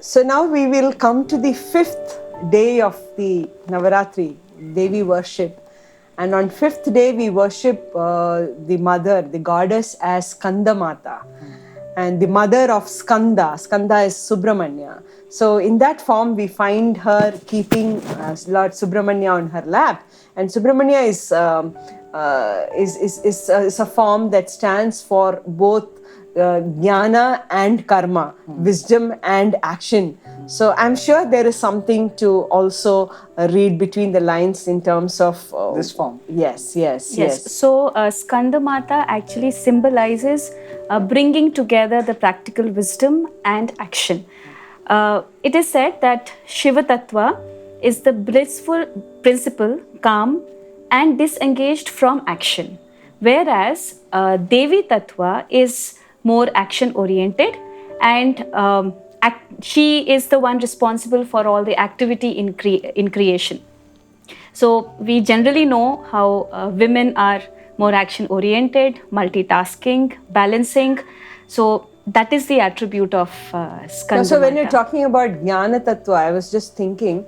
So now we will come to the 5th day of the Navratri, Devi worship. And on 5th day we worship the mother, the goddess, as Skandamata. And the mother of Skanda. Skanda is Subramanya. So in that form we find her keeping Lord Subramanya on her lap. And Subramanya is a form that stands for both jnana and karma, wisdom and action. So I'm sure there is something to also read between the lines in terms of this form. Yes. So Skandamata actually symbolizes bringing together the practical wisdom and action. It is said that Shiva Tattva is the blissful principle, calm and disengaged from action, whereas Devi Tattva is more action oriented, and she is the one responsible for all the activity in creation. So we generally know how women are more action oriented, multitasking, balancing. So that is the attribute of Skandamata. So when you're talking about Jnana Tattva, I was just thinking,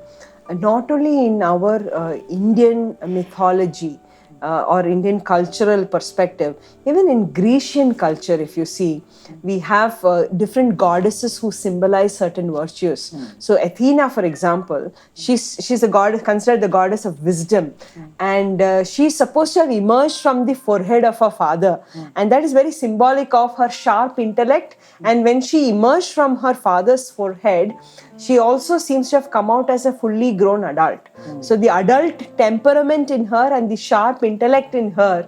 not only in our Indian mythology or Indian cultural perspective, even in Grecian culture, if you see, we have different goddesses who symbolize certain virtues. So Athena, for example, she's a goddess, considered the goddess of wisdom, and she's supposed to have emerged from the forehead of her father, and that is very symbolic of her sharp intellect. And when she emerged from her father's forehead, she also seems to have come out as a fully grown adult. So the adult temperament in her and the sharp intellect in her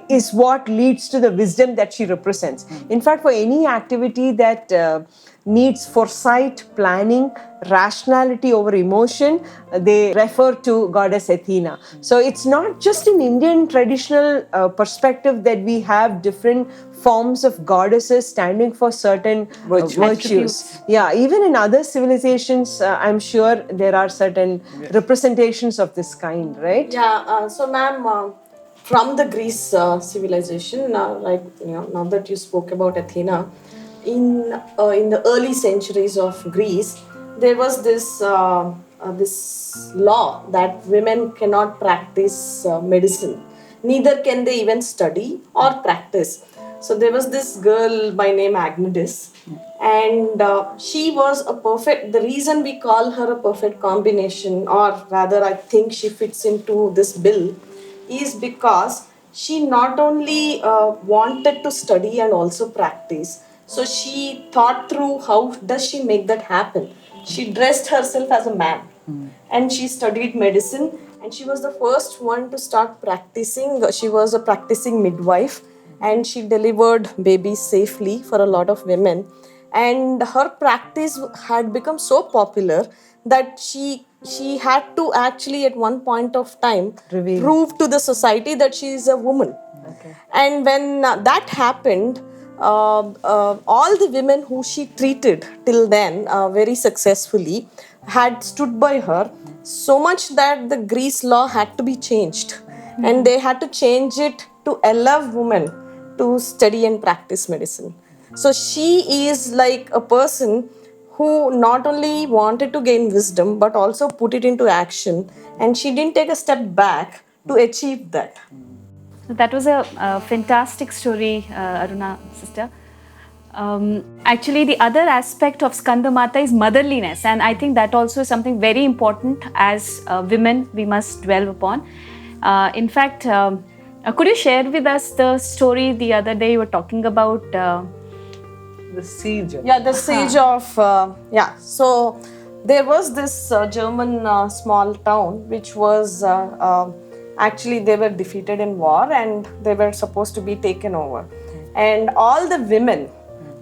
is what leads to the wisdom that she represents. In fact, for any activity that needs foresight, planning, rationality over emotion, they refer to Goddess Athena. So it's not just in Indian traditional perspective that we have different forms of goddesses standing for certain virtues. Yeah, even in other civilizations, I'm sure there are certain representations of this kind, right? Yeah, so ma'am, from the Greece civilization, now that you spoke about Athena, in the early centuries of Greece, there was this law that women cannot practice medicine. Neither can they even study or practice. So there was this girl by name Agnes, and she was a perfect, the reason we call her a perfect combination, or rather I think she fits into this bill, is because she not only wanted to study and also practice. So she thought through how does she make that happen. She dressed herself as a man and she studied medicine, and she was the first one to start practicing. She was a practicing midwife and she delivered babies safely for a lot of women. And her practice had become so popular that she had to actually at one point of time prove to the society that she is a woman. Okay. And when that happened, all the women who she treated till then very successfully had stood by her, so much that the Greece law had to be changed. And they had to change it to allow women to study and practice medicine. So she is like a person who not only wanted to gain wisdom but also put it into action, and she didn't take a step back to achieve that. So that was a fantastic story, Aruna sister. Actually, the other aspect of Skandamata is motherliness, and I think that also is something very important as women we must dwell upon. In fact, could you share with us the story the other day you were talking about? The siege. Yeah, the siege of, So there was this German small town which was, actually they were defeated in war and they were supposed to be taken over. And all the women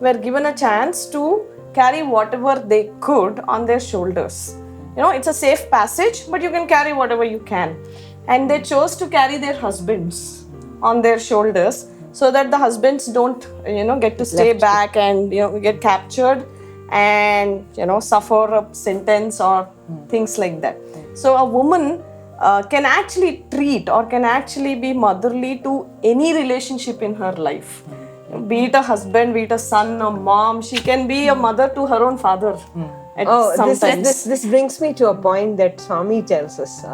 were given a chance to carry whatever they could on their shoulders. You know, it's a safe passage, but you can carry whatever you can. And they chose to carry their husbands on their shoulders so that the husbands don't, get to stay back and, get captured and, suffer a sentence or things like that. So a woman can actually treat or can actually be motherly to any relationship in her life. Be it a husband, be it a son, a mom, she can be a mother to her own father. at Oh, sometimes. this brings me to a point that Swami tells us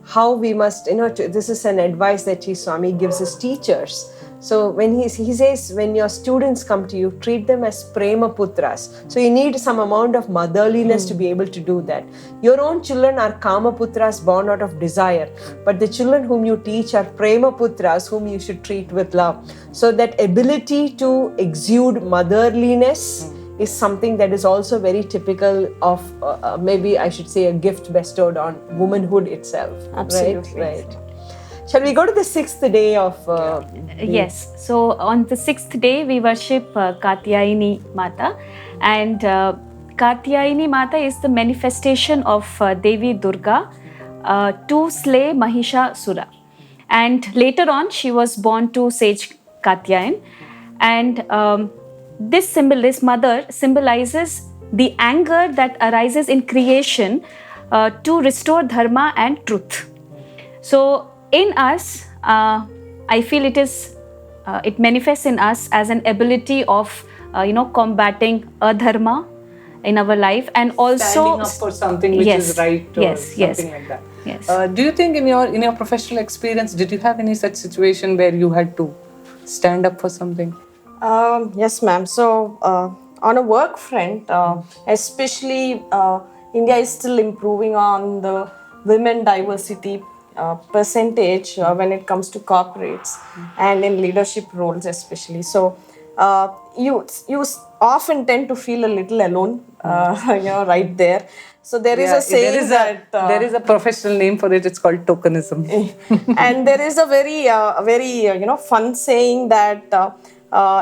how we must, this is an advice that Swami gives his teachers. So when he says, when your students come to you, treat them as prema putras. So you need some amount of motherliness to be able to do that. Your own children are kama putras born out of desire, but the children whom you teach are prema putras whom you should treat with love. So that ability to exude motherliness is something that is also very typical of maybe I should say a gift bestowed on womanhood itself. Absolutely. Right. Shall we go to the 6th day of Yes. So on the 6th day, we worship Katyayani Mata, and Katyayani Mata is the manifestation of Devi Durga to slay Mahishasura. And later on, she was born to sage Katyayan, and this mother symbolizes the anger that arises in creation to restore dharma and truth. So in us, I feel it manifests in us as an ability of combating adharma in our life, and also standing up for something which is right or something like that. Yes. Do you think in your professional experience, did you have any such situation where you had to stand up for something? Yes, ma'am. So on a work front, especially India is still improving on the women diversity percentage when it comes to corporates and in leadership roles especially. So you often tend to feel a little alone, right there. So there is a saying there is a professional name for it. It's called tokenism. And there is a very fun saying that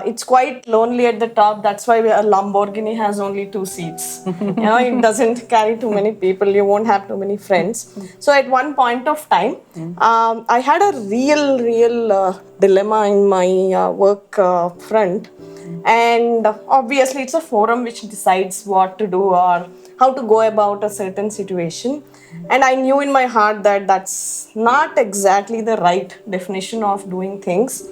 it's quite lonely at the top. That's why a Lamborghini has only 2 seats. It doesn't carry too many people. You won't have too many friends. So at one point of time, I had a real dilemma in my work front. And obviously, it's a forum which decides what to do or how to go about a certain situation. And I knew in my heart that that's not exactly the right definition of doing things.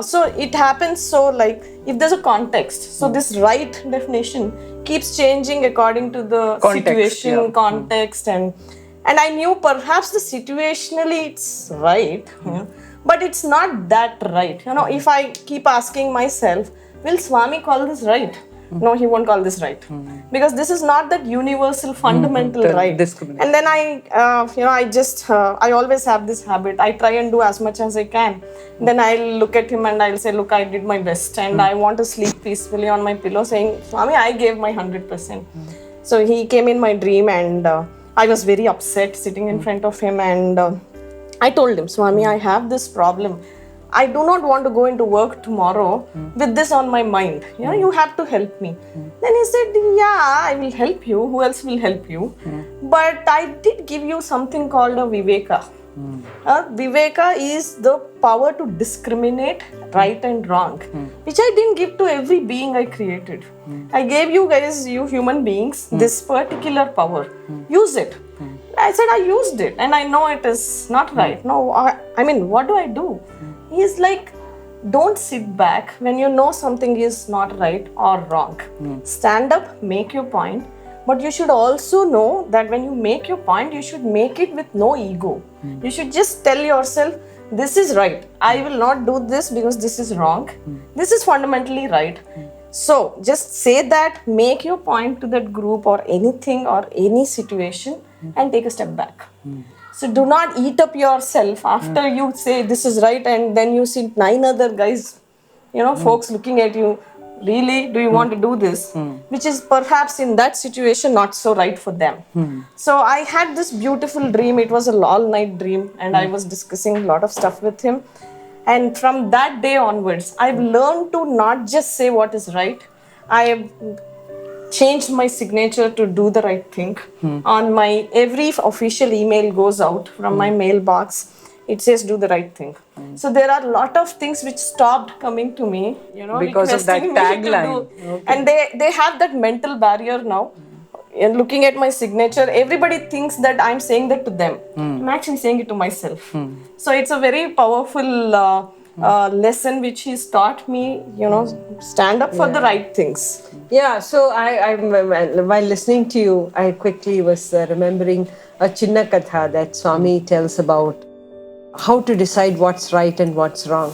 So it happens, so like if there's a context, so this right definition keeps changing according to the situation, context, and I knew perhaps the situationally it's right, but it's not that right. If I keep asking myself, will Swami call this right? No, he won't call this right, because this is not that universal fundamental right. And then I always have this habit. I try and do as much as I can. Then I'll look at him and I'll say, look, I did my best, and I want to sleep peacefully on my pillow saying, Swami, I gave my 100%. So he came in my dream, and I was very upset sitting in front of him, and I told him, Swami, I have this problem. I do not want to go into work tomorrow with this on my mind. You have to help me. Then he said, yeah, I will help you. Who else will help you? But I did give you something called a viveka. Viveka is the power to discriminate right and wrong, which I didn't give to every being I created. I gave you guys, you human beings, this particular power. Use it. I said, I used it, and I know it is not right. No, I mean, what do I do? He's like, don't sit back when you know something is not right or wrong. Stand up, make your point. But you should also know that when you make your point, you should make it with no ego. You should just tell yourself, this is right. I will not do this because this is wrong. This is fundamentally right. So just say that, make your point to that group or anything or any situation, and take a step back. So do not eat up yourself after you say this is right, and then you see 9 other guys, folks looking at you. Really, do you want to do this? Which is perhaps in that situation not so right for them. So I had this beautiful dream. It was a all-night dream, and I was discussing a lot of stuff with him. And from that day onwards, I've learned to not just say what is right. I have changed my signature to do the right thing. On my every official email goes out from my mailbox, it says do the right thing. So there are a lot of things which stopped coming to me, because of that tagline. Okay. And they have that mental barrier now. And looking at my signature, everybody thinks that I'm saying that to them. I'm actually saying it to myself. So it's a very powerful lesson which he's taught me, stand up for the right things. Yeah, so while listening to you, I quickly was remembering a Chinna Katha that Swami tells about how to decide what's right and what's wrong.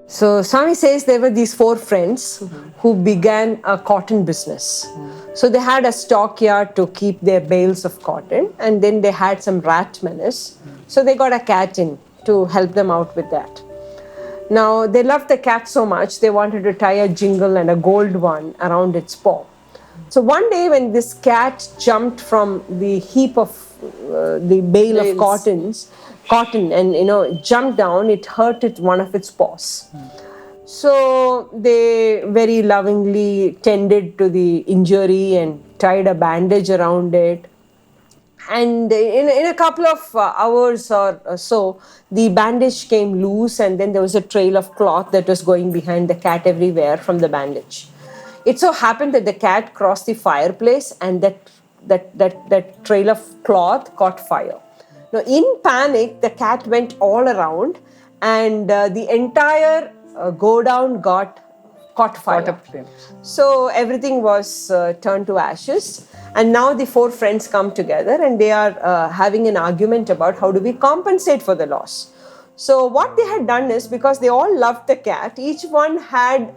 So Swami says there were these 4 friends who began a cotton business. So they had a stockyard to keep their bales of cotton, and then they had some rat menace. So they got a cat in to help them out with that. Now they loved the cat so much, they wanted to tie a jingle and a gold one around its paw. So one day when this cat jumped from the heap of the bale of cotton and jumped down, it hurt one of its paws. So they very lovingly tended to the injury and tied a bandage around it. And in a couple of hours or so, the bandage came loose, and then there was a trail of cloth that was going behind the cat everywhere from the bandage. It so happened that the cat crossed the fireplace, and that trail of cloth caught fire. Now, in panic, the cat went all around, and the entire go down caught fire. So everything was turned to ashes, and now the 4 friends come together and they are having an argument about how do we compensate for the loss. So what they had done is, because they all loved the cat, each one had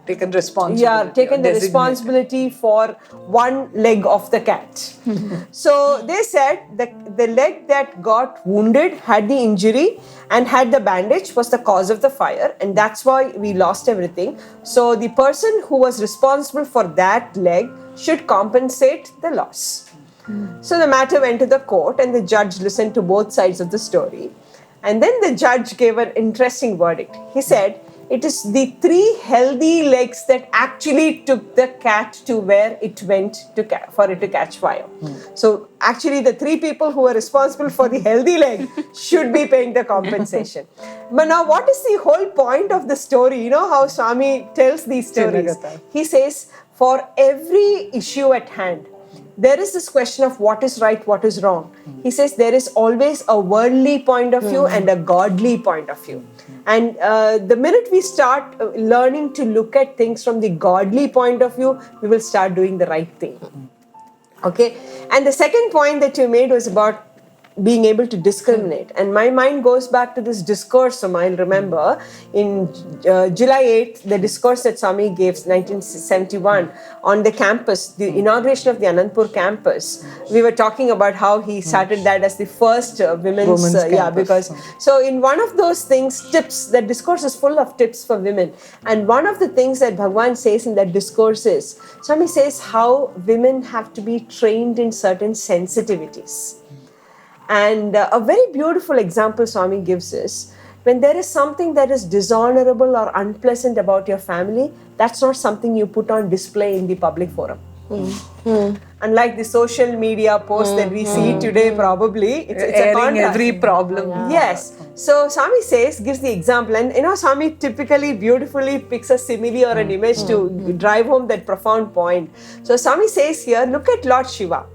taken responsibility. Yeah, taken the responsibility for one leg of the cat. So they said the leg that got wounded, had the injury and had the bandage, was the cause of the fire, and that's why we lost everything. So the person who was responsible for that leg should compensate the loss. So the matter went to the court, and the judge listened to both sides of the story. And then the judge gave an interesting verdict. He said, it is the 3 healthy legs that actually took the cat to where it went for it to catch fire. So actually the 3 people who were responsible for the healthy leg should be paying the compensation. But now what is the whole point of the story? You know how Swami tells these stories? He says, for every issue at hand, there is this question of what is right, what is wrong. He says there is always a worldly point of view and a godly point of view. And the minute we start learning to look at things from the godly point of view, we will start doing the right thing. Okay? And the second point that you made was about being able to discriminate. And my mind goes back to this discourse, so I'll remember, in July 8th, the discourse that Swami gave, 1971, on the campus, the inauguration of the Anantapur campus. We were talking about how he started that as the first women's campus. So in one of those things, tips, that discourse is full of tips for women. And one of the things that Bhagwan says in that discourse is, Swami says how women have to be trained in certain sensitivities. And a very beautiful example Swami gives is, when there is something that is dishonorable or unpleasant about your family, that's not something you put on display in the public forum. Unlike the social media posts that we see today, probably, it's a contrast. Every problem. Yes. So Swami gives the example, and Swami typically beautifully picks a simile or an image to drive home that profound point. So Swami says here, look at Lord Shiva.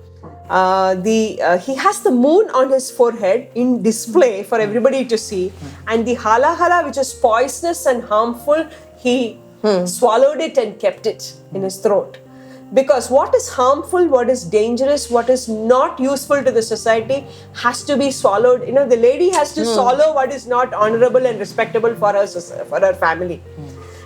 He has the moon on his forehead in display for everybody to see, and the halahala, which is poisonous and harmful, he swallowed it and kept it in his throat. Because what is harmful, what is dangerous, what is not useful to the society has to be swallowed. The lady has to swallow what is not honorable and respectable for her family.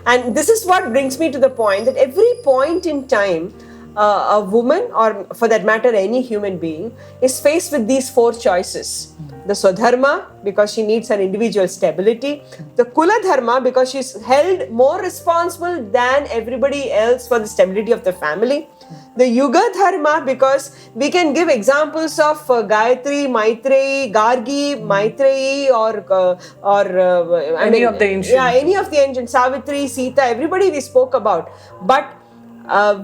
And this is what brings me to the point that every point in time, a woman, or for that matter any human being, is faced with these 4 choices. The Swadharma, because she needs her individual stability. The Kula Dharma, because she's held more responsible than everybody else for the stability of the family. The Yuga Dharma, because we can give examples of Gayatri, Maitreyi, Gargi, Maitreyi, or any of the ancient. Yeah, any of the ancient, Savitri, Sita, everybody we spoke about. But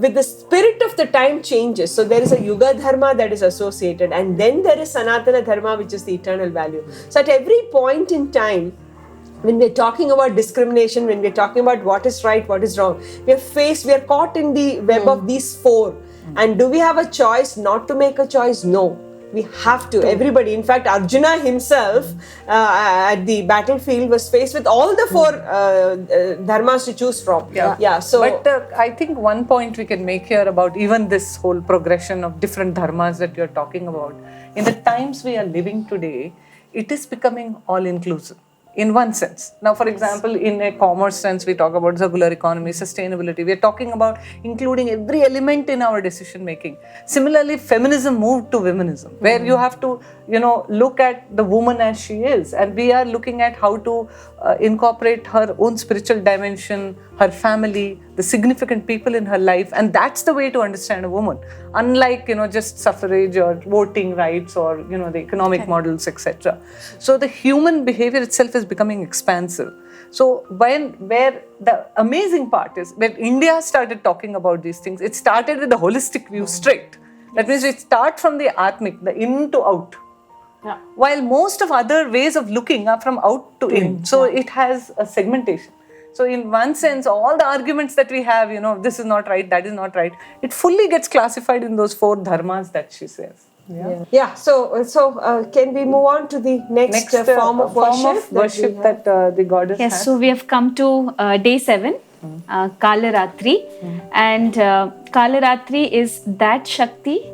with the spirit of the time changes. So there is a Yuga Dharma that is associated, and then there is Sanatana Dharma, which is the eternal value. So at every point in time, when we're talking about discrimination, when we're talking about what is right, what is wrong, we are caught in the web of these 4. And do we have a choice not to make a choice? No. We have to. Everybody. In fact, Arjuna himself at the battlefield was faced with all the four dharmas to choose from. Yeah. So, but I think one point we can make here about even this whole progression of different dharmas that you're talking about, in the times we are living today, it is becoming all-inclusive. In one sense. Now, for example, in a commerce sense, we talk about circular economy, sustainability. We are talking about including every element in our decision making. Similarly, feminism moved to womanism, where you have to, look at the woman as she is. And we are looking at how to incorporate her own spiritual dimension, her family, the significant people in her life. And that's the way to understand a woman. Unlike, just suffrage or voting rights or, the economic models, etc. So the human behavior itself is becoming expansive. So where the amazing part is, when India started talking about these things, it started with the holistic view straight. That means it starts from the atmic, the in to out. Yeah. While most of other ways of looking are from out to in. So it has a segmentation. So in one sense, all the arguments that we have, this is not right, that is not right, it fully gets classified in those four dharmas that she says. Yeah. So can we move on to the next form of worship? that the goddess has? Yes, so we have come to day 7, Kalaratri. And Kalaratri is that Shakti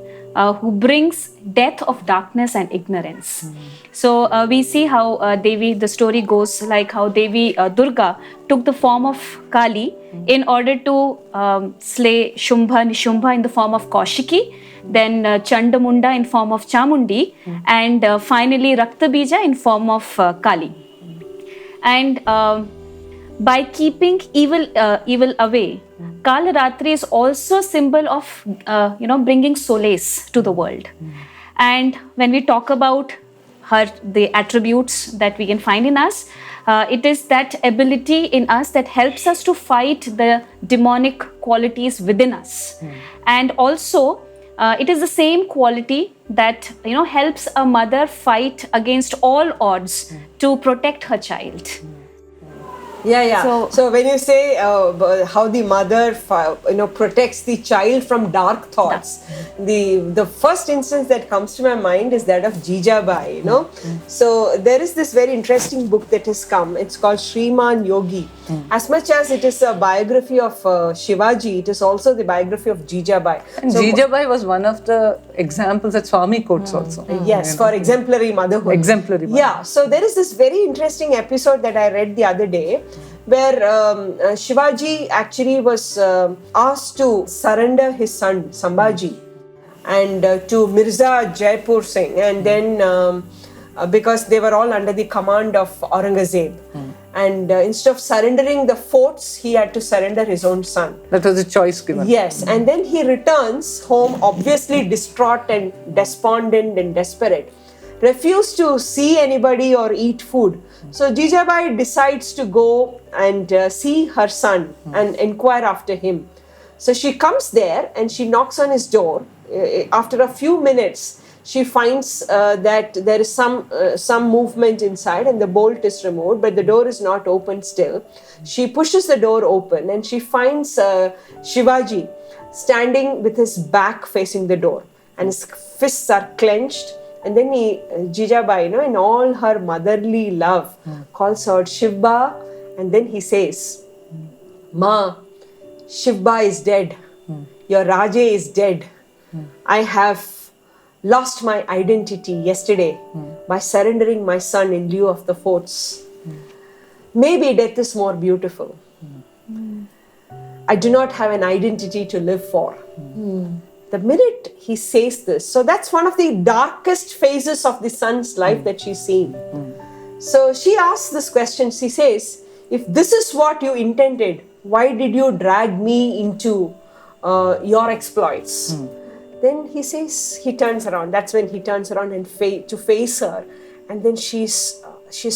who brings death of darkness and ignorance. So we see how Devi, the story goes like how Devi Durga took the form of Kali in order to slay Shumbha, Nishumbha in the form of Kaushiki, then Chandamunda in form of Chamundi, and finally Raktabija in form of Kali. And by keeping evil away, Kalaratri is also a symbol of bringing solace to the world. And when we talk about her, the attributes that we can find in us, it is that ability in us that helps us to fight the demonic qualities within us. And also it is the same quality that helps a mother fight against all odds to protect her child. Yeah. So when you say how the mother protects the child from dark thoughts, the first instance that comes to my mind is that of Jijabai. So there is this very interesting book that has come. It's called Shriman Yogi. As much as it is a biography of Shivaji, it is also the biography of Jijabai. And so, Jijabai was one of the examples that Swami quotes also. Yes, for exemplary motherhood. Exemplary motherhood. Yeah, so there is this very interesting episode that I read the other day, where Shivaji actually was asked to surrender his son Sambhaji and to Mirza Jaipur Singh, and then because they were all under the command of Aurangzeb, and instead of surrendering the forts, he had to surrender his own son. That was a choice given. Yes, and then he returns home obviously distraught and despondent and desperate, refused to see anybody or eat food. So Jijabai decides to go and see her son and inquire after him. So she comes there and she knocks on his door. After a few minutes, she finds that there is some movement inside and the bolt is removed, but the door is not open still. She pushes the door open and she finds Shivaji standing with his back facing the door and his fists are clenched. And then Jijabai, in all her motherly love, calls her Shivba, and then he says, "Ma, Shivba is dead. Your Raje is dead. I have lost my identity yesterday by surrendering my son in lieu of the forts. Maybe death is more beautiful. I do not have an identity to live for." The minute he says this, so that's one of the darkest phases of the son's life that she's seen. So she asks this question. She says, "If this is what you intended, why did you drag me into your exploits?" Then he says, he turns around. That's when he turns around and to face her. And then she's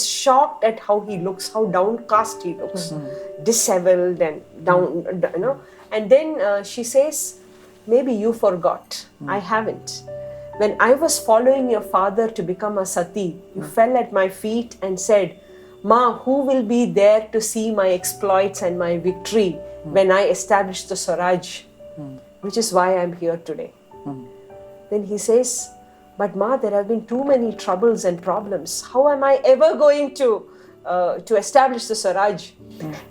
shocked at how he looks, how downcast he looks, disheveled and down, And then she says, "Maybe you forgot. I haven't. When I was following your father to become a sati, you fell at my feet and said, 'Ma, who will be there to see my exploits and my victory when I establish the Swaraj?' Which is why I'm here today." Then he says, But Ma, there have been too many troubles and problems. How am I ever going to establish the Swaraj?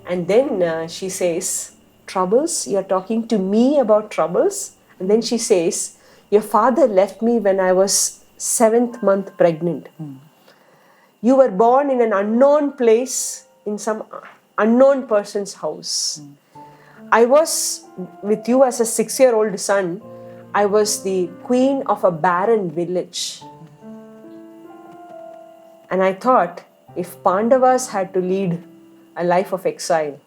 And then she says, troubles? You're talking to me about troubles? And then she says, your father left me when I was 7th month pregnant. You were born in an unknown place, in some unknown person's house. I was with you as a 6-year-old son. I was the queen of a barren village. And I thought, if Pandavas had to lead a life of exile,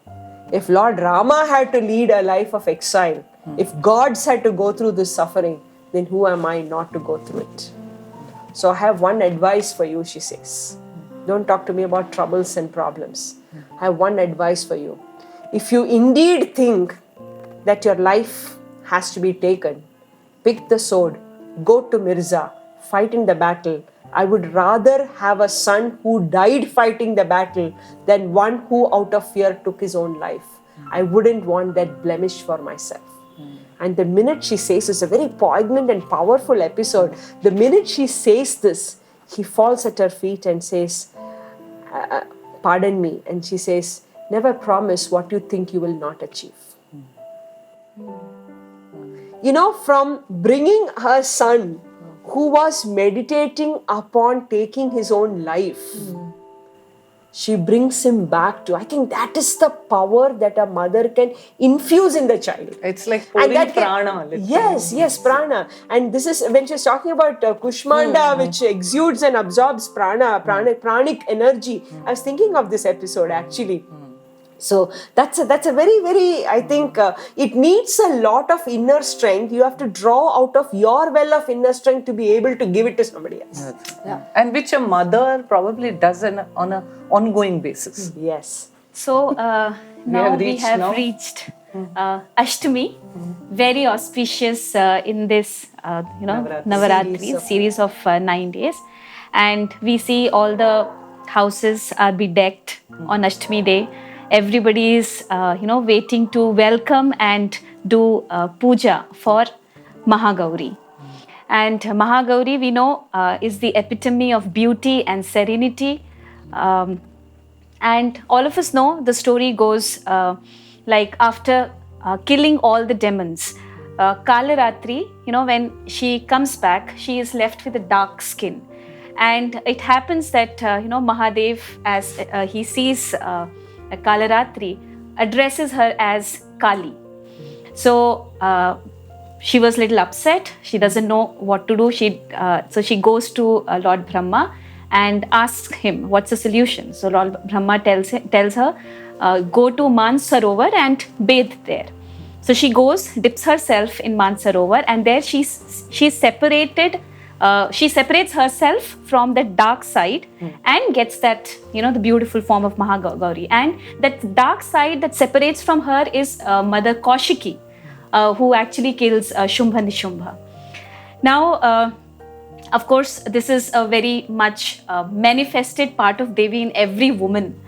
if Lord Rama had to lead a life of exile, if gods had to go through this suffering, then who am I not to go through it? So I have one advice for you, she says. Don't talk to me about troubles and problems. I have one advice for you. If you indeed think that your life has to be taken, pick the sword, go to Mirza, fight in the battle. I would rather have a son who died fighting the battle than one who out of fear took his own life. I wouldn't want that blemish for myself. And the minute she says, it's a very poignant and powerful episode. The minute she says this, he falls at her feet and says, pardon me. And she says, never promise what you think you will not achieve. You know, from bringing her son, who was meditating upon taking his own life, she brings him back to, I think that is the power that a mother can infuse in the child. It's like pouring prana. Yes, prana. And this is when she's talking about Kushmanda, which exudes and absorbs pranic energy. I was thinking of this episode actually. So that's a very, very, I think it needs a lot of inner strength. You have to draw out of your well of inner strength to be able to give it to somebody else. Yeah. And which a mother probably does on an ongoing basis. Yes. So now we have reached Ashtami, very auspicious in this Navratri series of 9 days. And we see all the houses are bedecked on Ashtami day. Everybody is, waiting to welcome and do puja for Mahagauri. And Mahagauri, we know, is the epitome of beauty and serenity. And all of us know the story goes like after killing all the demons, Kalaratri, when she comes back, she is left with a dark skin. And it happens that, Mahadev, as he sees Kalaratri, addresses her as Kali. So she was a little upset. She doesn't know what to do. So she goes to Lord Brahma and asks him, what's the solution? So Lord Brahma tells her, go to Mansarovar and bathe there. So she goes, dips herself in Mansarovar, and there she's separated. She separates herself from the dark side and gets that, the beautiful form of Mahagauri. And that dark side that separates from her is Mother Kaushiki, who actually kills Shumbha Nishubha. Now, of course, this is a very much manifested part of Devi in every woman.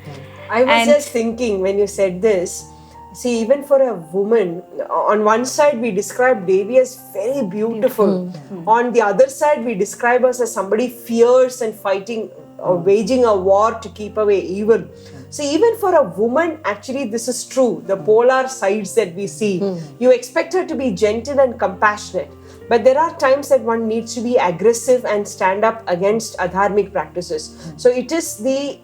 I was just thinking when you said this, see, even for a woman, on one side we describe Devi as very beautiful. On the other side, we describe her as somebody fierce and fighting or waging a war to keep away evil. So even for a woman, actually this is true. The polar sides that we see. You expect her to be gentle and compassionate. But there are times that one needs to be aggressive and stand up against adharmic practices. So it is the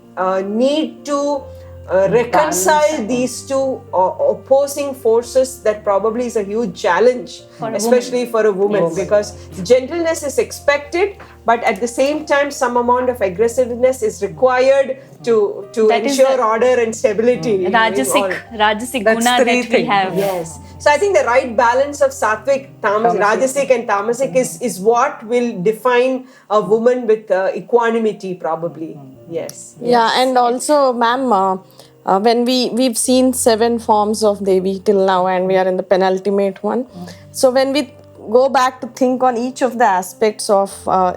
need to reconcile these two opposing forces that probably is a huge challenge, especially for a woman, because gentleness is expected, but at the same time some amount of aggressiveness is required to ensure order and stability. Rajasic guna that we have. Yes. So I think the right balance of sattvic, rajasic and tamasic is what will define a woman with equanimity probably. Yes. Yeah, and also, ma'am, when we've seen 7 forms of Devi till now, and we are in the penultimate one. So when we go back to think on each of the aspects of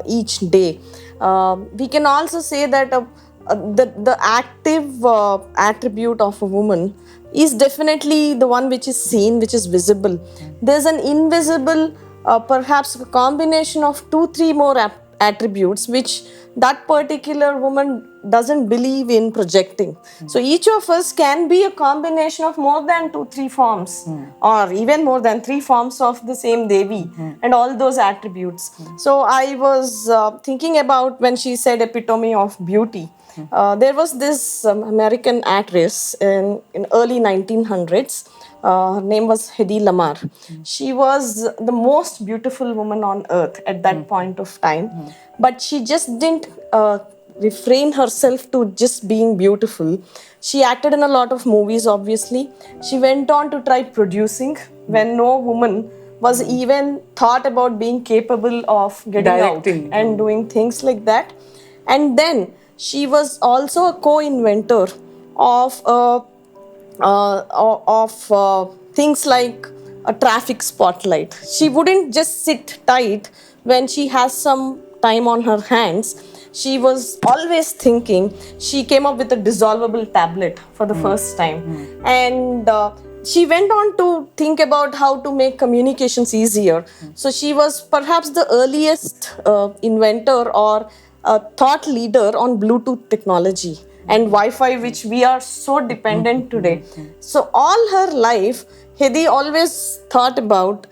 each day, we can also say that the active attribute of a woman is definitely the one which is seen, which is visible. There's an invisible perhaps a combination of 2-3 more attributes which that particular woman doesn't believe in projecting. So each of us can be a combination of more than 2-3 forms or even more than 3 forms of the same Devi and all those attributes. So I was thinking about when she said epitome of beauty. There was this American actress in early 1900s. Her name was Hedy Lamarr. She was the most beautiful woman on earth at that point of time. But she just didn't refrain herself to just being beautiful. She acted in a lot of movies, obviously. She went on to try producing when no woman was even thought about being capable of getting Directing. out and doing things like that. And then she was also a co-inventor of things like a traffic spotlight. She wouldn't just sit tight when she has some time on her hands. She was always thinking. She came up with a dissolvable tablet for the first time. And she went on to think about how to make communications easier. So she was perhaps the earliest inventor or thought leader on Bluetooth technology and Wi-Fi, which we are so dependent today. So all her life, Hedy always thought about,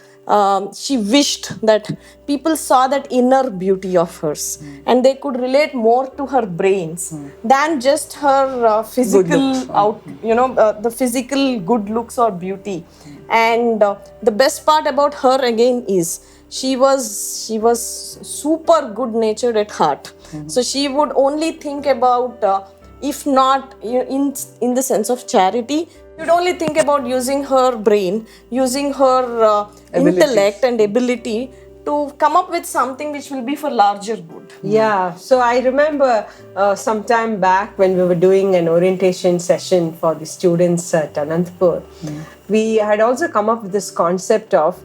she wished that people saw that inner beauty of hers and they could relate more to her brains than just her physical the physical good looks or beauty. And the best part about her again is she was super good natured at heart. So she would only think about if not in the sense of charity, you'd only think about using her brain, using her intellect and ability to come up with something which will be for larger good. Yeah, so I remember some time back when we were doing an orientation session for the students at Anantapur, we had also come up with this concept of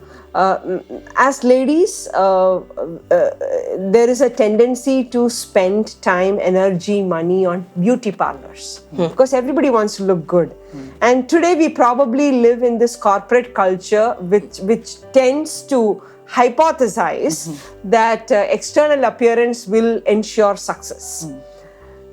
as ladies, there is a tendency to spend time, energy, money on beauty parlors because everybody wants to look good. And today we probably live in this corporate culture which tends to hypothesize that external appearance will ensure success.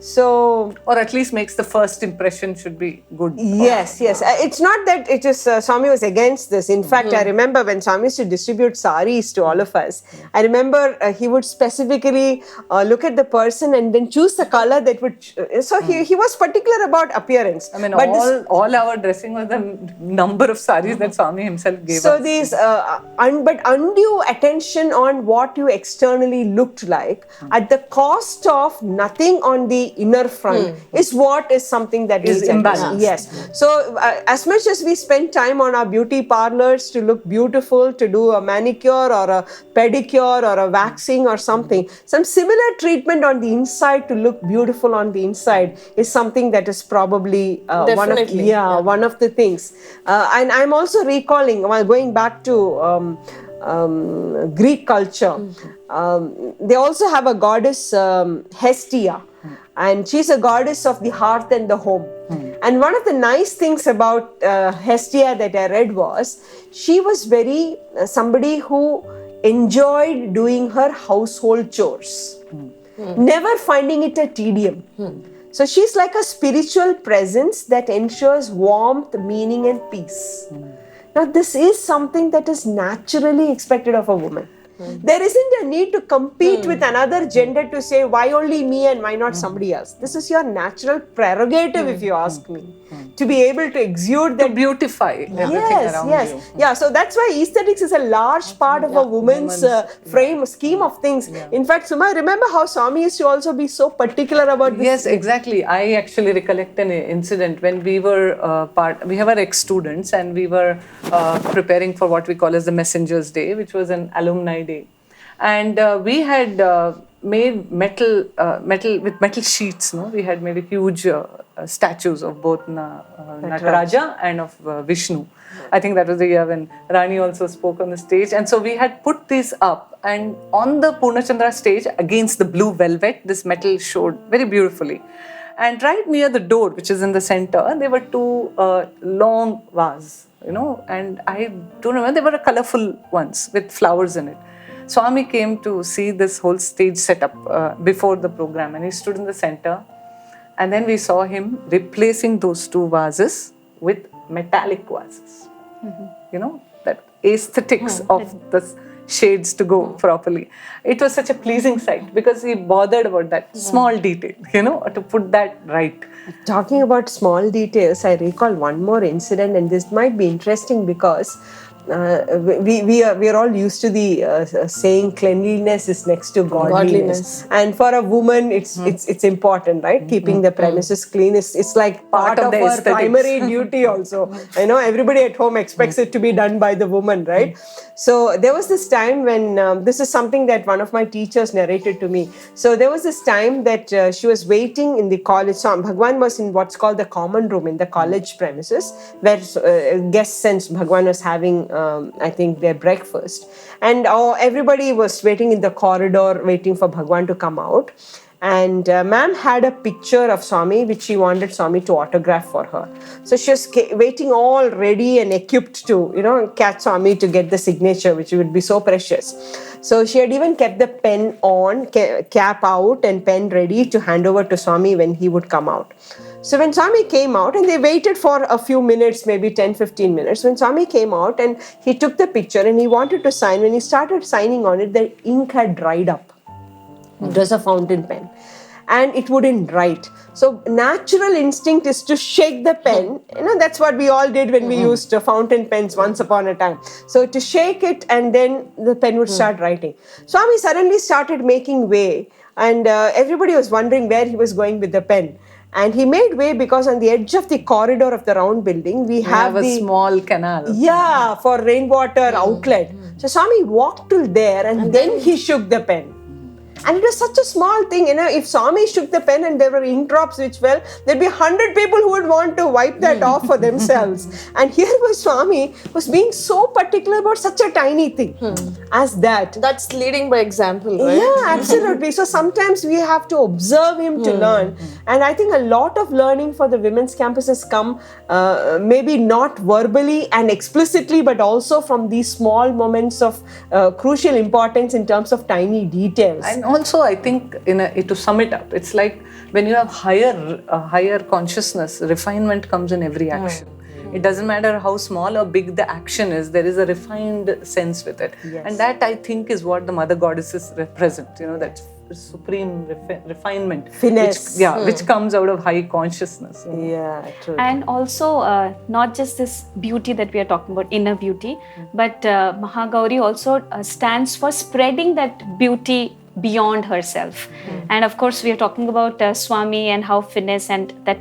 So, or at least makes the first impression should be good. Yes. It's not that it is Swami was against this. In fact, I remember when Swami used to distribute saris to all of us, I remember he would specifically look at the person and then choose the color that would. So he was particular about appearance. I mean, but all our dressing was the number of saris that Swami himself gave us. So these, but undue attention on what you externally looked like at the cost of nothing on the inner front is what is something that is imbalanced. Yes. So as much as we spend time on our beauty parlors to look beautiful, to do a manicure or a pedicure or a waxing or something, some similar treatment on the inside to look beautiful on the inside is something that is probably one of the things. And I'm also recalling, while going back to Greek culture, they also have a goddess Hestia. And she's a goddess of the hearth and the home. And one of the nice things about Hestia that I read was she was very somebody who enjoyed doing her household chores, never finding it a tedium. So she's like a spiritual presence that ensures warmth, meaning, and peace. Now, this is something that is naturally expected of a woman. There isn't a need to compete with another gender to say why only me and why not somebody else. This is your natural prerogative, if you ask me, to be able to exude that. To beautify everything around you. Yeah, so that's why aesthetics is a large part of a woman's scheme of things. In fact, Suma, remember how Swami used to also be so particular about this? Yes, exactly. I actually recollect an incident when we were we have our ex-students and we were preparing for what we call as the Messengers Day, which was an alumni day. And we had made metal with metal sheets. No, we had made a huge statues of both Nataraja and of Vishnu. I think that was the year when Rani also spoke on the stage. And so we had put these up, and on the Purnachandra stage against the blue velvet, this metal showed very beautifully. And right near the door, which is in the center, there were two long vases, and I don't remember, they were colorful ones with flowers in it. Swami came to see this whole stage setup before the program, and he stood in the center. And then we saw him replacing those two vases with metallic vases. That aesthetics of the shades to go properly. It was such a pleasing sight because he bothered about that small detail, to put that right. Talking about small details, I recall one more incident, and this might be interesting because we are all used to the saying cleanliness is next to godliness. And for a woman it's important, right? Keeping the premises clean is like part of her primary duty also. Everybody at home expects it to be done by the woman, right? So there was this time when this is something that one of my teachers narrated to me. So there was this time that she was waiting in the college. So Bhagwan was in what's called the common room in the college premises, where guests and Bhagwan was having I think their breakfast, and everybody was waiting in the corridor waiting for Bhagwan to come out. And ma'am had a picture of Swami which she wanted Swami to autograph for her. So she was waiting all ready and equipped to catch Swami to get the signature, which would be so precious. So she had even kept the pen on, cap out and pen ready to hand over to Swami when he would come out. So when Swami came out, and they waited for a few minutes, maybe 10-15 minutes, when Swami came out and he took the picture and he wanted to sign, when he started signing on it, the ink had dried up. It was a fountain pen and it wouldn't write. So natural instinct is to shake the pen. That's what we all did when we used fountain pens once upon a time. So to shake it and then the pen would start writing. Swami suddenly started making way, and everybody was wondering where he was going with the pen. And he made way because on the edge of the corridor of the round building, we have a small canal. Yeah, for rainwater outlet. So Swami walked till there and then he shook the pen. And it was such a small thing, if Swami shook the pen and there were ink drops which fell, there'd be 100 people who would want to wipe that off for themselves. And here was Swami was being so particular about such a tiny thing as that. That's leading by example, right? Yeah, absolutely. So sometimes we have to observe him to learn. And I think a lot of learning for the women's campuses come maybe not verbally and explicitly, but also from these small moments of crucial importance in terms of tiny details. And also, I think, to sum it up, it's like when you have higher consciousness, refinement comes in every action. It doesn't matter how small or big the action is, there is a refined sense with it. Yes. And that, I think, is what the mother goddesses represent, that supreme refinement. Finesse. Which comes out of high consciousness. Yeah, true. And also, not just this beauty that we are talking about, inner beauty, but Mahagauri also stands for spreading that beauty beyond herself. And of course, we are talking about Swami and how finesse, and that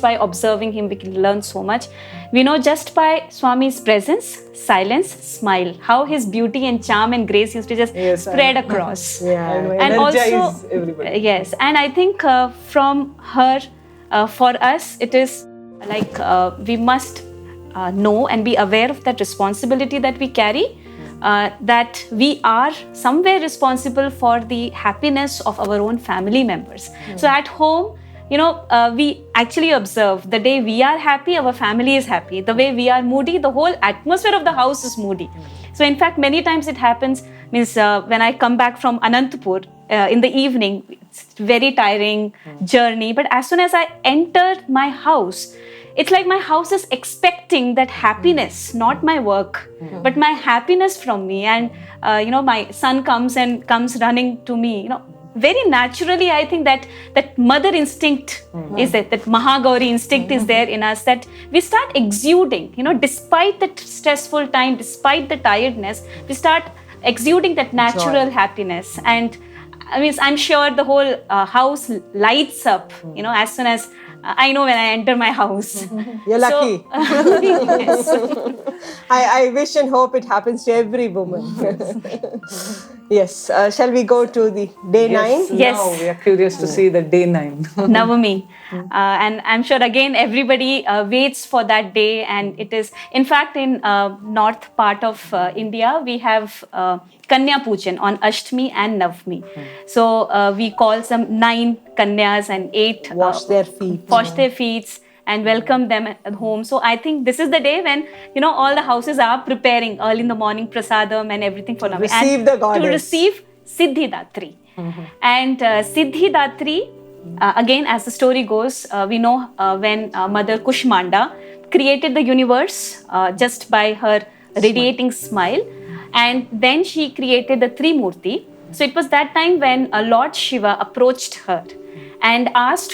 by observing him, we can learn so much. We know just by Swami's presence, silence, smile, how his beauty and charm and grace used to just spread across. And also everybody. Yes, and I think from her, for us, it is like we must know and be aware of that responsibility that we carry. That we are somewhere responsible for the happiness of our own family members. So at home, we actually observe the day we are happy, our family is happy. The way we are moody, the whole atmosphere of the house is moody. So in fact, many times it happens, when I come back from Anantapur in the evening, it's very tiring journey. But as soon as I enter my house, it's like my house is expecting that happiness, not my work, but my happiness from me. And, my son comes running to me, very naturally, I think that mother instinct is there, that Mahagauri instinct is there in us, that we start exuding, despite the stressful time, despite the tiredness, we start exuding that natural happiness. And I'm sure the whole house lights up, as soon as I know when I enter my house. You're lucky. Yes. I wish and hope it happens to every woman. Yes. Shall we go to the day 9? Yes. Now we are curious to see the day 9. Navami. And I'm sure again everybody waits for that day, and it is, in fact, in north part of India, we have Kanya Pujan on Ashtami and Navami. So we call some 9 Kanyas and 8 Wash their feet. wash their feet and welcome them at home. So I think this is the day when, you know, all the houses are preparing early in the morning prasadam and everything for Navami. receive and the goddess. to receive Siddhidatri. And Siddhidatri, again, as the story goes, we know when Mother Kushmanda created the universe just by her radiating smile, and then she created the Trimurti. So it was that time when Lord Shiva approached her and asked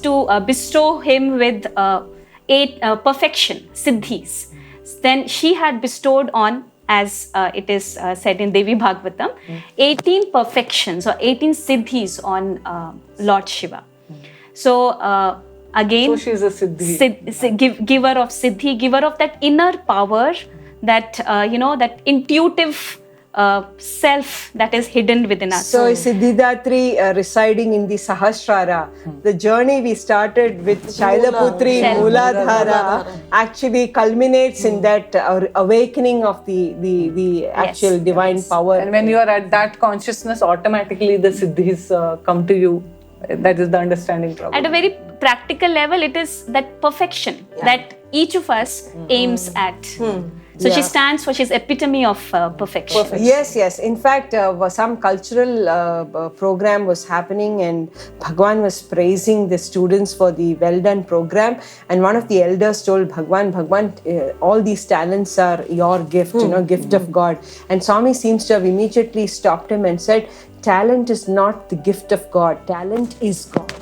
to bestow him with 8 perfection, siddhis. Then she had bestowed on, as it is said in Devi Bhagavatam, 18 perfections or 18 siddhis on Lord Shiva. So again, So she is a Siddhi. giver of siddhi, giver of that inner power, that that intuitive self that is hidden within us. So Siddhidatri residing in the Sahasrara, the journey we started with Shailaputri Mooladhara actually culminates in that awakening of the actual divine power. And when you are at that consciousness, automatically the Siddhis come to you. That is the understanding problem. At a very practical level, it is that perfection that each of us aims at. So she stands for, she's epitome of perfection. Yes. In fact, some cultural program was happening and Bhagwan was praising the students for the well done program. And one of the elders told Bhagwan, all these talents are your gift, gift of God. And Swami seems to have immediately stopped him and said, talent is not the gift of God, talent is God.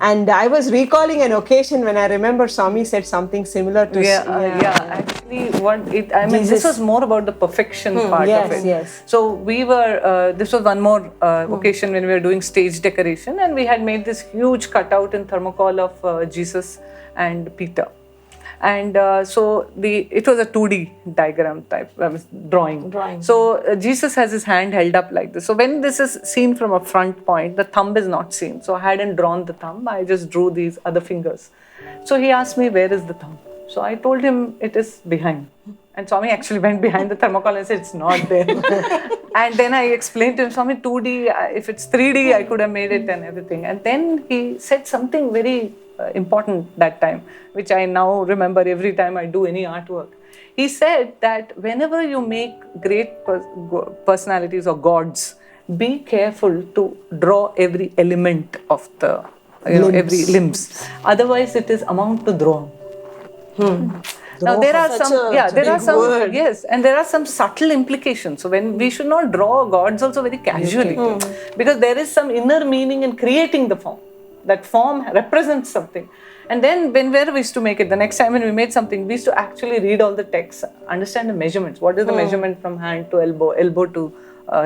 And I was recalling an occasion when I remember Swami said something similar to Actually, this was more about the perfection part of it. Yes. So we were, this was one more occasion when we were doing stage decoration, and we had made this huge cutout in thermocol of Jesus and Peter. And so it was a 2D diagram type drawing. So Jesus has his hand held up like this. So when this is seen from a front point, the thumb is not seen. So I hadn't drawn the thumb. I just drew these other fingers. So he asked me, where is the thumb? So I told him it is behind. And Swami actually went behind the thermocol and said, it's not there. And then I explained to him, Swami, 2D, if it's 3D, I could have made it and everything. And then he said something very important that time, which I now remember every time I do any artwork. He said that whenever you make great personalities or gods, be careful to draw every element of the, every limbs. Otherwise, it is amount to draw. Now there are and there are some subtle implications. So when we should not draw gods also very casually, because there is some inner meaning in creating the form. That form represents something. And then whenever we used to make it, the next time when we made something, we used to actually read all the texts, understand the measurements. What is the measurement from hand to elbow, elbow to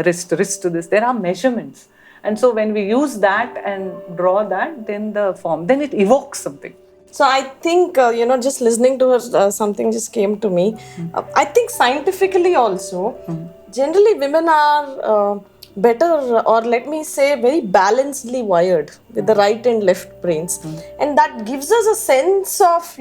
wrist, wrist to this? There are measurements. And so when we use that and draw that, then the form, then it evokes something. So I think, just listening to her, something just came to me. I think scientifically also, generally women are better, or let me say very balancedly wired with the right and left brains. And that gives us a sense of,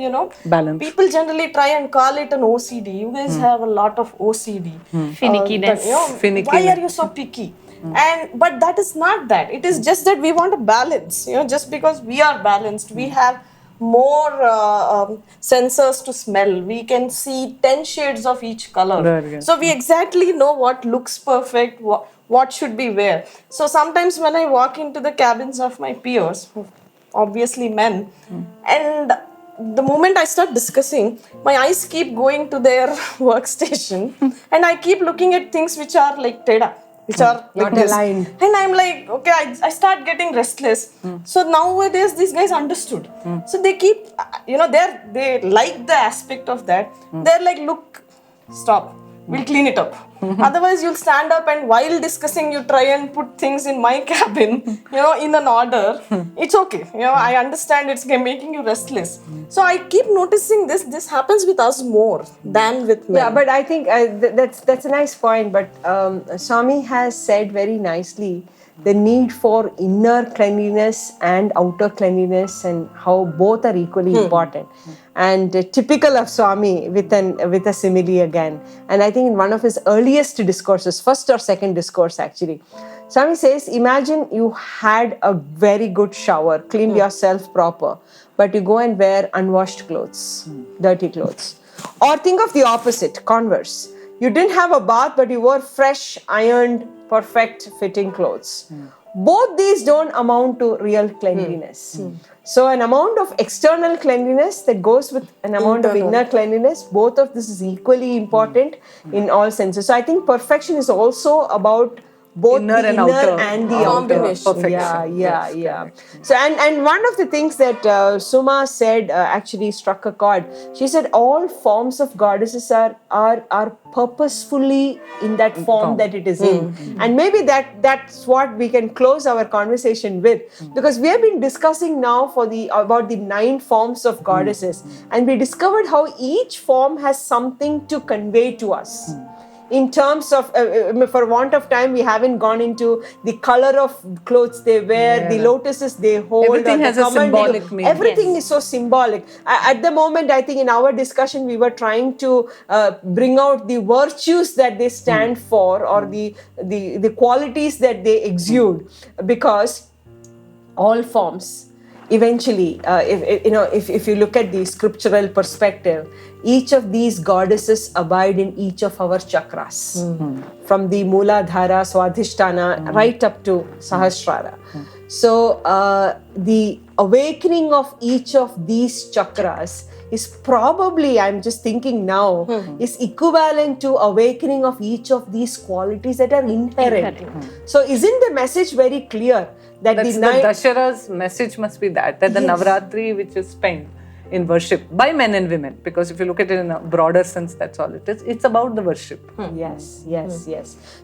balance. People generally try and call it an OCD. You guys have a lot of OCD. Finickiness. Why are you so picky? But that is not that. It is just that we want a balance. Just because we are balanced, we have more sensors to smell. We can see 10 shades of each color. So we exactly know what looks perfect, what should be where. So sometimes when I walk into the cabins of my peers, obviously men, and the moment I start discussing, my eyes keep going to their workstation and I keep looking at things which are like teda, which are like not aligned. And I'm like, okay, I start getting restless. So nowadays these guys understood. So they keep, they like the aspect of that. They're like, look, stop, we'll clean it up. Otherwise, you'll stand up and while discussing, you try and put things in my cabin, in an order. It's okay. I understand it's making you restless. So I keep noticing this. This happens with us more than with men. Yeah, but I think that's a nice point. But Swami has said very nicely the need for inner cleanliness and outer cleanliness, and how both are equally important. And typical of Swami with a simile again. And I think in one of his earliest discourses, first or second discourse actually, Swami says, imagine you had a very good shower, cleaned yourself proper, but you go and wear unwashed clothes, dirty clothes. Or think of the opposite, converse. You didn't have a bath, but you wore fresh, ironed, perfect fitting clothes. Both these don't amount to real cleanliness. So an amount of external cleanliness that goes with an amount of inner cleanliness, both of this is equally important in all senses. So I think perfection is also about both Inner the and inner outer. and the outer. Combination. Perfection. Yeah. So and one of the things that Suma said actually struck a chord. She said all forms of goddesses are purposefully in that form that it is in, and maybe that's what we can close our conversation with, because we have been discussing now about the 9 forms of goddesses, and we discovered how each form has something to convey to us. In terms of, for want of time, we haven't gone into the color of clothes they wear, the lotuses they hold. Everything has a symbolic meaning. Everything is so symbolic. At the moment, I think in our discussion, we were trying to bring out the virtues that they stand for, or the qualities that they exude, because all forms, eventually, if you look at the scriptural perspective, each of these goddesses abide in each of our chakras, from the Mooladhara, Swadhisthana, right up to Sahasrara. So the awakening of each of these chakras is probably, I'm just thinking now, is equivalent to awakening of each of these qualities that are inherent. So isn't the message very clear? That's the Dasara's message must be that the Navratri, which is spent in worship by men and women, because if you look at it in a broader sense, that's all it is. It's about the worship. Yes.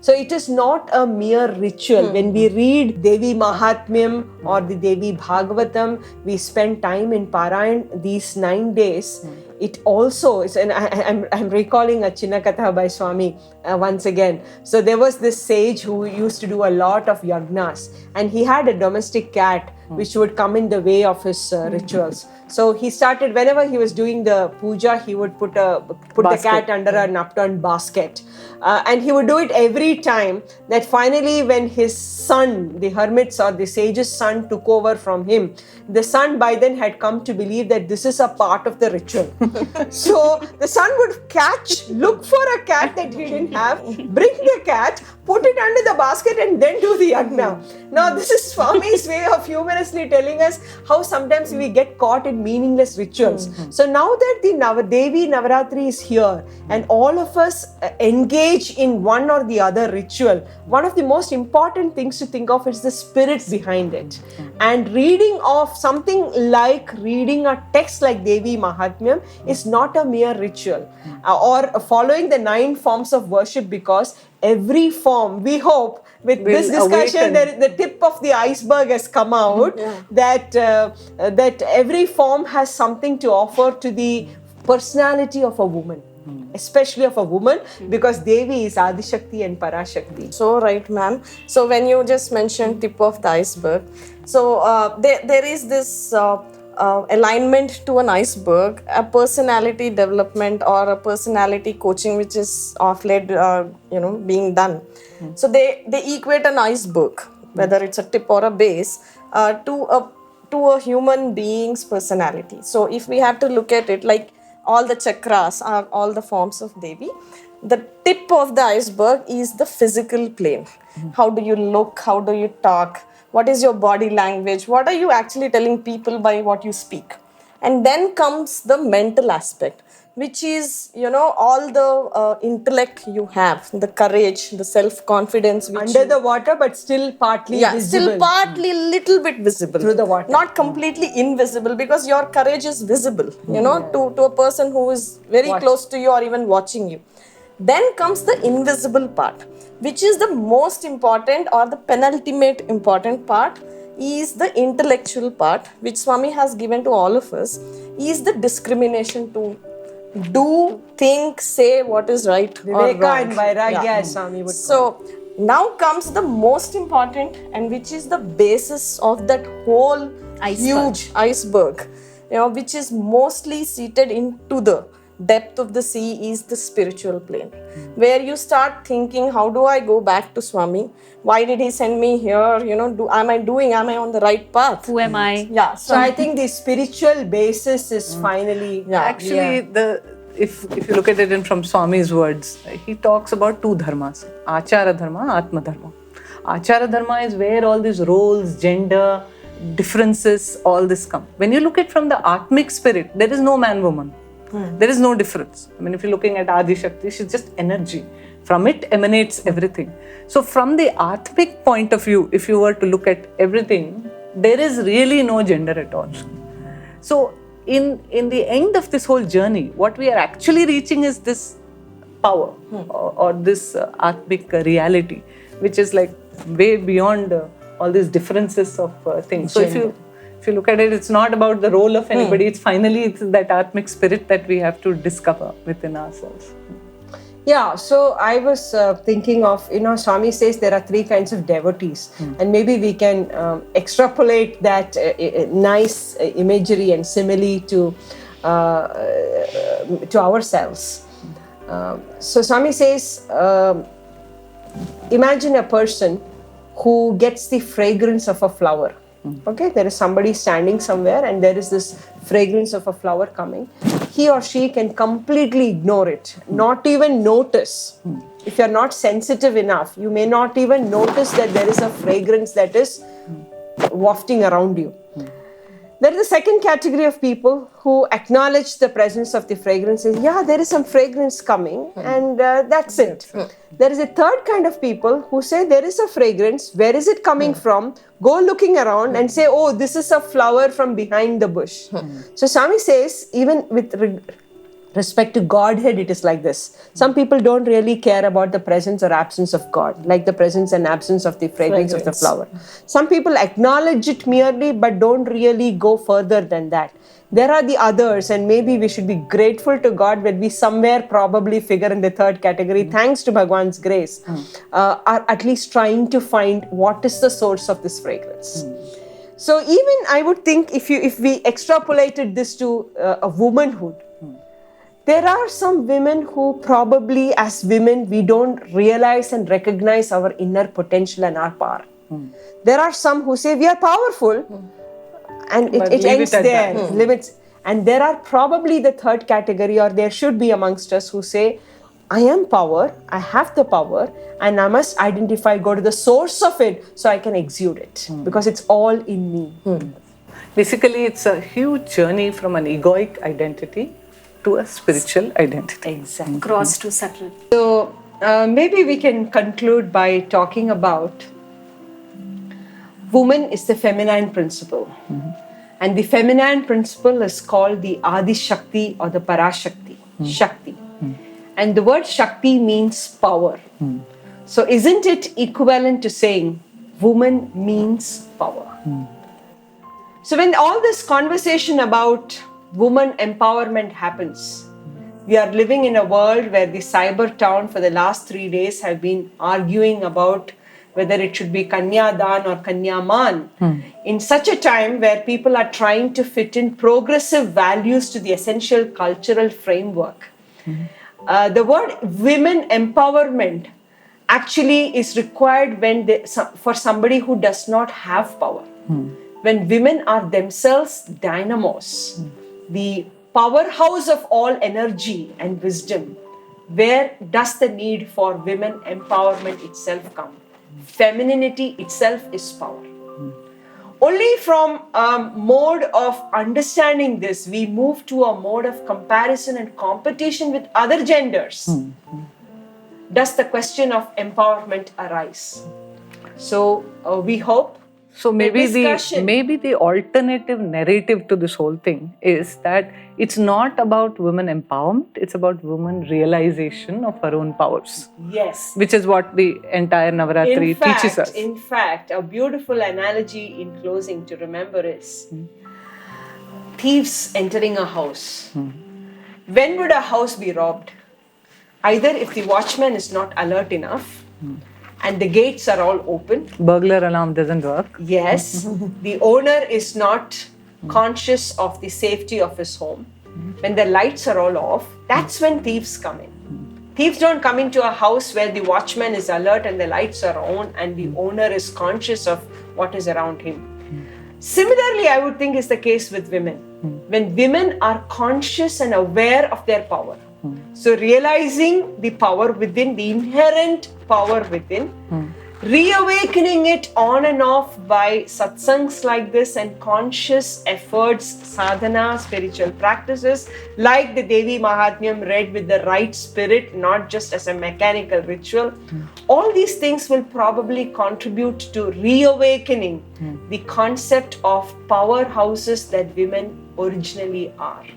So it is not a mere ritual. When we read Devi Mahatmyam or the Devi Bhagavatam, we spend time in Parayan these 9 days. It also is, and I'm recalling a Chinnakatha by Swami once again. So there was this sage who used to do a lot of yagnas, and he had a domestic cat which would come in the way of his rituals. So he started, whenever he was doing the puja, he would put the cat under an upturned basket. And he would do it every time, that finally when his son, the hermit's or the sage's son, took over from him, the son by then had come to believe that this is a part of the ritual. So the son would look for a cat that he didn't have, bring the cat, put it under the basket, and then do the yagna. Now this is Swami's way of humorously telling us how sometimes we get caught in meaningless rituals. So now that the Devi Navratri is here, and all of us engage in one or the other ritual, one of the most important things to think of is the spirit behind it. And reading of something like reading a text like Devi Mahatmyam is not a mere ritual, or following the 9 forms of worship, because every form, we hope, with this discussion, the tip of the iceberg has come out, that every form has something to offer to the personality of a woman, especially of a woman, because Devi is Adi Shakti and Parashakti. So right, ma'am. So when you just mentioned tip of the iceberg, so there is this alignment to an iceberg, a personality development or a personality coaching, which is of late, being done. So they equate an iceberg, whether it's a tip or a base, to a human being's personality. So if we have to look at it like all the chakras are all the forms of Devi, the tip of the iceberg is the physical plane. How do you look? How do you talk? What is your body language? What are you actually telling people by what you speak? And then comes the mental aspect, which is, all the intellect you have, the courage, the self-confidence. Under the water, but still partly visible. Still partly little bit visible. Through the water. Not completely invisible, because your courage is visible, to a person who is very close to you or even watching you. Then comes the invisible part, which is the most important or the penultimate important part, is the intellectual part, which Swami has given to all of us, is the discrimination to do, think, say what is right or Viveka wrong. and Vairagya, as Swami would call So now comes the most important, and which is the basis of that whole huge iceberg, which is mostly seated into the depth of the sea, is the spiritual plane, where you start thinking, how do I go back to Swami? Why did he send me here? Am I on the right path? Who am I? Yeah. So I think the spiritual basis is finally... Actually, if you look at it from Swami's words, he talks about two dharmas, Achara Dharma, Atma Dharma. Achara Dharma is where all these roles, gender, differences, all this come. When you look at from the Atmic spirit, there is no man-woman. There is no difference. I mean, if you're looking at Adi Shakti, she's just energy. From it emanates everything. So from the Atmic point of view, if you were to look at everything, there is really no gender at all. So in the end of this whole journey, what we are actually reaching is this power or this Atmic reality, which is like way beyond all these differences of things. So if you look at it, it's not about the role of anybody. It's that Atmic spirit that we have to discover within ourselves. Yeah, so I was thinking of, Swami says there are three kinds of devotees, and maybe we can extrapolate that nice imagery and simile to ourselves. So Swami says, imagine a person who gets the fragrance of a flower. Okay, there is somebody standing somewhere and there is this fragrance of a flower coming. He or she can completely ignore it, not even notice. If you're not sensitive enough, you may not even notice that there is a fragrance that is wafting around you. There is a second category of people who acknowledge the presence of the fragrances. Yeah, there is some fragrance coming, and that's it. There is a third kind of people who say there is a fragrance. Where is it coming from? Go looking around and say, oh, this is a flower from behind the bush. So Swami says, even with respect to Godhead, it is like this. Some people don't really care about the presence or absence of God, like the presence and absence of the fragrance of the flower. Some people acknowledge it merely, but don't really go further than that. There are the others, and maybe we should be grateful to God when we somewhere probably figure in the third category, thanks to Bhagwan's grace, are at least trying to find what is the source of this fragrance. So even I would think if we extrapolated this to a womanhood, there are some women who probably, as women, we don't realize and recognize our inner potential and our power. There are some who say we are powerful, and it ends there. Limits. And there are probably the third category, or there should be amongst us, who say, I am power, I have the power, and I must identify, go to the source of it so I can exude it, because it's all in me. Basically, it's a huge journey from an egoic identity to a spiritual identity. Exactly. Cross to subtle. So maybe we can conclude by talking about woman is the feminine principle. And the feminine principle is called the Adi Shakti or the Parashakti, Shakti. And the word Shakti means power. So isn't it equivalent to saying woman means power? So when all this conversation about woman empowerment happens, we are living in a world where the cyber town for the last 3 days have been arguing about whether it should be Kanyadan or Kanyaman, in such a time where people are trying to fit in progressive values to the essential cultural framework. The word women empowerment actually is required when for somebody who does not have power. When women are themselves dynamos, the powerhouse of all energy and wisdom, where does the need for women empowerment itself come? Femininity itself is power. Only from a mode of understanding this, we move to a mode of comparison and competition with other genders. Does the question of empowerment arise? So we hope So maybe discussion. maybe the alternative narrative to this whole thing is that it's not about women empowerment, it's about women realization of her own powers. Yes. Which is what the entire Navratri teaches us. In fact, a beautiful analogy in closing to remember is thieves entering a house. When would a house be robbed? Either if the watchman is not alert enough and the gates are all open. Burglar alarm doesn't work. Yes. The owner is not conscious of the safety of his home. When the lights are all off, that's when thieves come in. Thieves don't come into a house where the watchman is alert and the lights are on and the owner is conscious of what is around him. Similarly, I would think is the case with women. When women are conscious and aware of their power. So realizing the power within, the inherent power within, reawakening it on and off by satsangs like this and conscious efforts, sadhana, spiritual practices like the Devi Mahatmyam read with the right spirit, not just as a mechanical ritual. All these things will probably contribute to reawakening the concept of powerhouses that women originally are.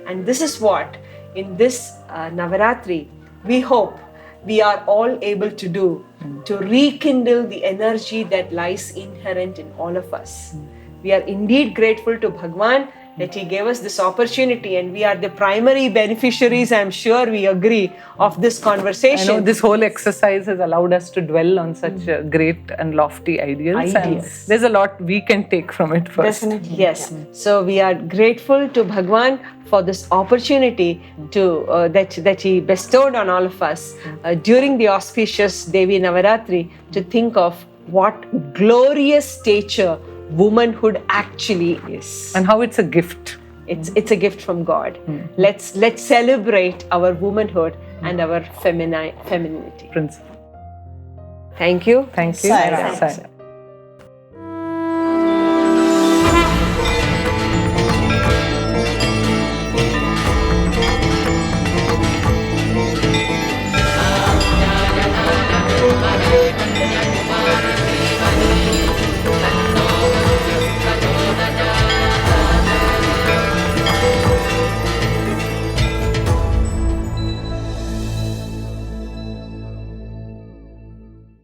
And this is what in this Navaratri we hope we are all able to do to rekindle the energy that lies inherent in all of us. We are indeed grateful to Bhagwan that he gave us this opportunity, and we are the primary beneficiaries, I'm sure we agree, of this conversation. I know this whole exercise has allowed us to dwell on such great and lofty ideals. And there's a lot we can take from it first. Definitely. Yes. So we are grateful to Bhagwan for this opportunity to that he bestowed on all of us during the auspicious Devi Navaratri to think of what glorious stature womanhood actually is, and how it's a gift. It's a gift from God. Let's celebrate our womanhood and our femininity. Principle. Thank you. Thank you. Sai Ram. Sai Ram.